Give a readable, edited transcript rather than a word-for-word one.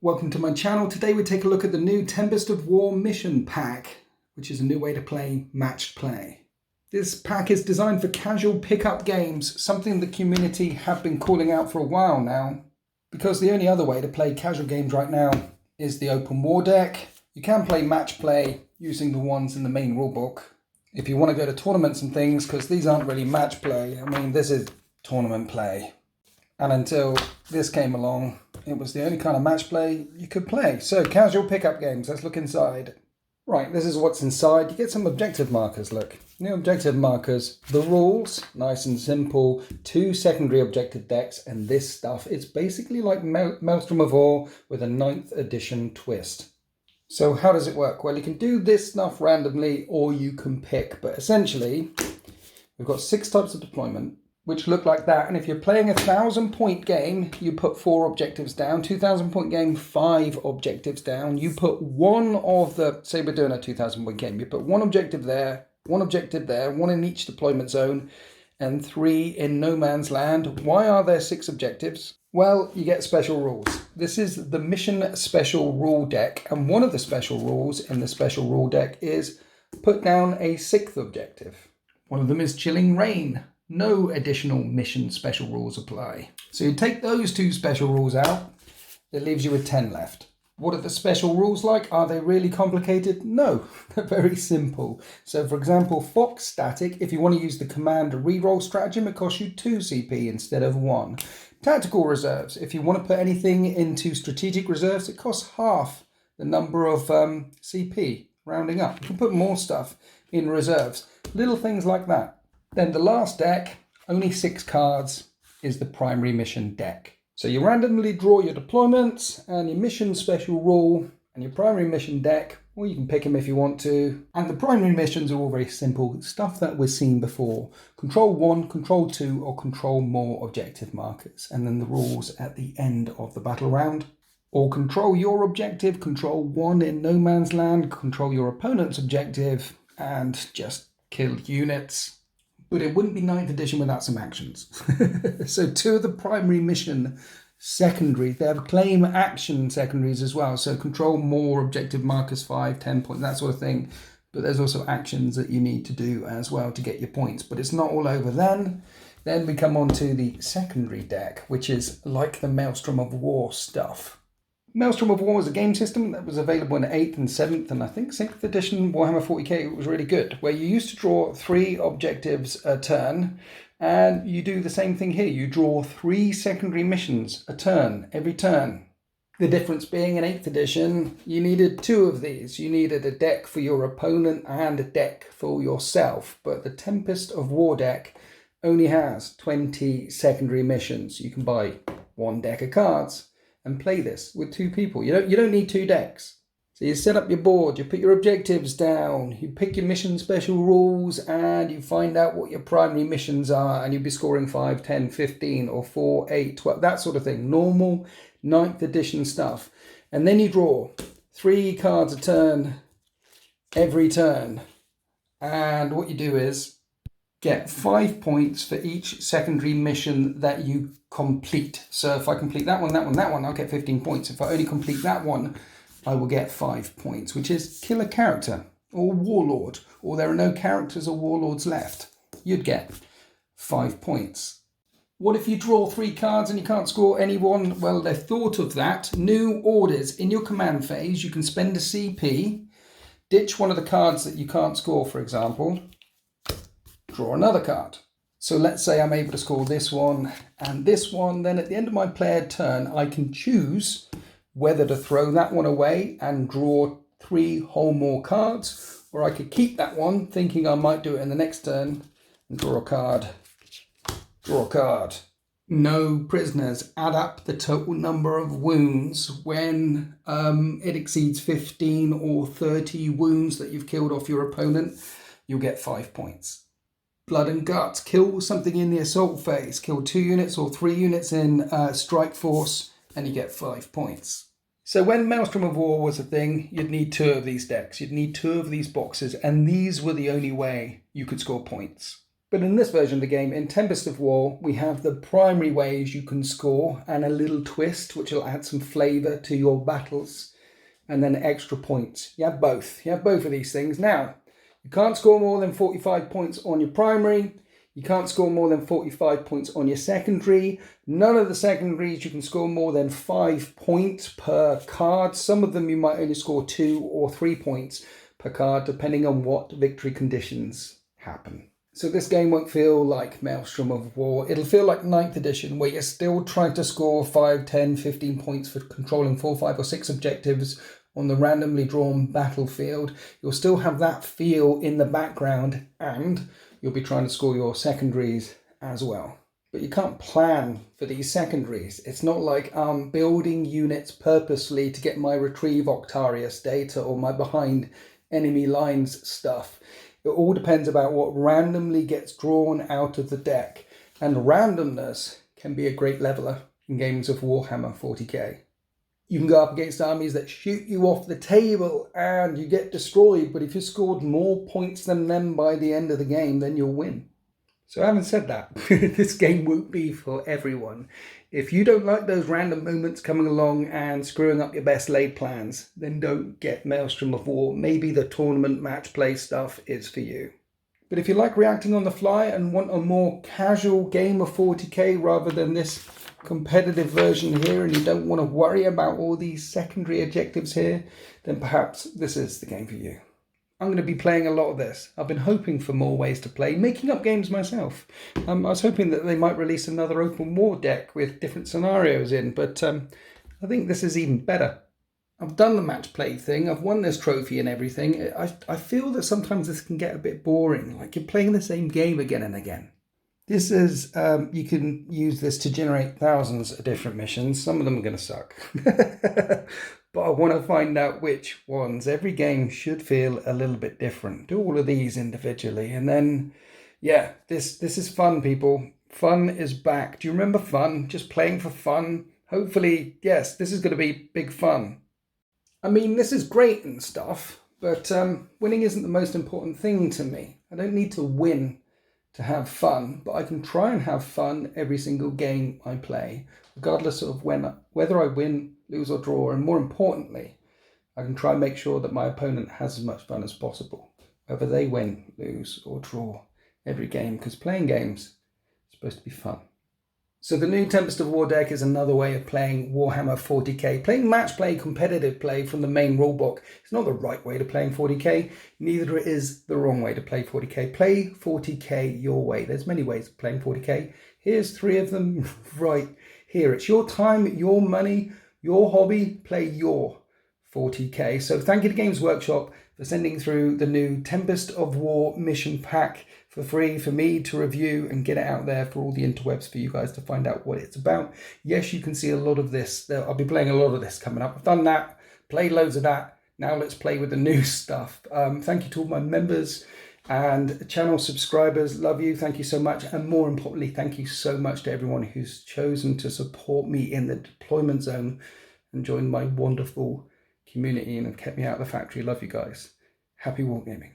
Welcome to my channel. Today we take a look at the new Tempest of War mission pack, which is a new way to play matched play. This pack is designed for casual pickup games, something the community have been calling out for a while now, because the only other way to play casual games right now is the open war deck. You can play match play using the ones in the main rulebook if you want to go to tournaments and things, because these aren't really match play. I mean, this is tournament play. And until this came along, it was the only kind of match play you could play. So, casual pickup games. Let's look inside. Right, this is what's inside. You get some objective markers, look. New objective markers. The rules, nice and simple. 2 secondary objective decks, and this stuff. It's basically like Maelstrom of War with a 9th edition twist. So how does it work? Well, you can do this stuff randomly, or you can pick. But essentially, we've got 6 types of deployment, which look like that. And if you're playing a 1,000-point game, you put 4 objectives down. 2,000-point game, 5 objectives down. You put one of the, say we're doing a 2,000-point game, you put 1 objective there, 1 objective there, 1 in each deployment zone, and 3 in no man's land. Why are there 6 objectives? Well, you get special rules. This is the mission special rule deck, and one of the special rules in the special rule deck is put down a 6th objective. One of them is Chilling Rain. No additional mission special rules apply. So you take those 2 special rules out, it leaves you with 10 left. What are the special rules like? Are they really complicated? No, they're very simple. So for example, Fox Static, if you want to use the command reroll stratagem, it costs you 2 CP instead of 1. Tactical reserves, if you want to put anything into strategic reserves, it costs half the number of CP, rounding up. You can put more stuff in reserves, little things like that. Then the last deck, only 6 cards, is the primary mission deck. So you randomly draw your deployments and your mission special rule and your primary mission deck, or you can pick them if you want to. And the primary missions are all very simple, stuff that we've seen before. Control 1, control 2, or control more objective markers. And then the rules at the end of the battle round. Or control your objective, control 1 in no man's land, control your opponent's objective, and just kill units. But it wouldn't be 9th edition without some actions. So 2 of the primary mission secondary, they have claim action secondaries as well. So control more objective markers, 5, 10 points, that sort of thing. But there's also actions that you need to do as well to get your points. But it's not all over then. Then we come on to the secondary deck, which is like the Maelstrom of War stuff. Maelstrom of War was a game system that was available in 8th and 7th and I think 6th edition Warhammer 40k. It was really good, where you used to draw 3 objectives a turn, and you do the same thing here. You draw 3 secondary missions a turn, every turn. The difference being in 8th edition, you needed 2 of these. You needed a deck for your opponent and a deck for yourself, but the Tempest of War deck only has 20 secondary missions. You can buy 1 deck of cards and play this with 2 people. You don't need 2 decks. So you set up your board, you put your objectives down, you pick your mission special rules, and you find out what your primary missions are, and you'll be scoring 5, 10, 15, or 4, 8, 12, that sort of thing. Normal 9th edition stuff. And then you draw 3 cards a turn, every turn. And what you do is get 5 points for each secondary mission that you complete. So if I complete that one, that one, that one, I'll get 15 points. If I only complete that one, I will get 5 points, which is kill a character or warlord, or there are no characters or warlords left. You'd get 5 points. What if you draw 3 cards and you can't score any one? Well, they've thought of that. New orders. In your command phase, you can spend a CP, ditch one of the cards that you can't score, for example, draw another card. So let's say I'm able to score this one and this one. Then at the end of my player turn, I can choose whether to throw that one away and draw 3 whole more cards, or I could keep that one thinking I might do it in the next turn and draw a card, draw a card. No prisoners. Add up the total number of wounds. When it exceeds 15 or 30 wounds that you've killed off your opponent, you'll get 5 points. Blood and guts. Kill something in the assault phase. Kill 2 units or 3 units in strike force, and you get 5 points. So when Maelstrom of War was a thing, you'd need 2 of these decks. You'd need 2 of these boxes, and these were the only way you could score points. But in this version of the game, in Tempest of War, we have the primary ways you can score and a little twist, which will add some flavour to your battles, and then extra points. You have both. You have both of these things. Now, you can't score more than 45 points on your primary. You can't score more than 45 points on your secondary. None of the secondaries you can score more than 5 points per card. Some of them you might only score 2 or 3 points per card, depending on what victory conditions happen. So this game won't feel like Maelstrom of War. It'll feel like 9th edition, where you're still trying to score 5, 10, 15 points for controlling 4, 5 or 6 objectives on the randomly drawn battlefield. You'll still have that feel in the background, and you'll be trying to score your secondaries as well. But you can't plan for these secondaries. It's not like I'm building units purposely to get my retrieve Octarius data or my behind enemy lines stuff. It all depends about what randomly gets drawn out of the deck. And randomness can be a great leveler in games of Warhammer 40k. You can go up against armies that shoot you off the table and you get destroyed, but if you scored more points than them by the end of the game, then you'll win. So having said that, this game won't be for everyone. If you don't like those random moments coming along and screwing up your best laid plans, then don't get Maelstrom of War. Maybe the tournament match play stuff is for you. But if you like reacting on the fly and want a more casual game of 40k rather than this competitive version here, and you don't want to worry about all these secondary objectives here, then perhaps this is the game for you. I'm going to be playing a lot of this. I've been hoping for more ways to play, making up games myself. I was hoping that they might release another open war deck with different scenarios in, but I think this is even better. I've done the match play thing, I've won this trophy and everything. I feel that sometimes this can get a bit boring, like you're playing the same game again and again. This is, you can use this to generate thousands of different missions. Some of them are going to suck. But I want to find out which ones. Every game should feel a little bit different. Do all of these individually. And then, yeah, this is fun, people. Fun is back. Do you remember fun? Just playing for fun? Hopefully, yes, this is going to be big fun. I mean, this is great and stuff, but winning isn't the most important thing to me. I don't need to win to have fun, but I can try and have fun every single game I play, regardless of whether I win, lose or draw, and more importantly, I can try and make sure that my opponent has as much fun as possible, whether they win, lose or draw every game, because playing games is supposed to be fun. So the new Tempest of War deck is another way of playing Warhammer 40k. Playing match play, competitive play from the main rulebook. It's not the right way to playing 40k, neither is the wrong way to play 40k. Play 40k your way. There's many ways of playing 40k. Here's 3 of them right here. It's your time, your money, your hobby. Play your 40k. So thank you to Games Workshop for sending through the new Tempest of War mission pack for free for me to review and get it out there for all the interwebs for you guys to find out what it's about. Yes, you can see a lot of this. I'll be playing a lot of this coming up. I've done that, played loads of that. Now let's play with the new stuff. Thank you to all my members and channel subscribers. Love you. Thank you so much. And more importantly, thank you so much to everyone who's chosen to support me in the deployment zone and joined my wonderful community and have kept me out of the factory. Love you guys. Happy wargaming.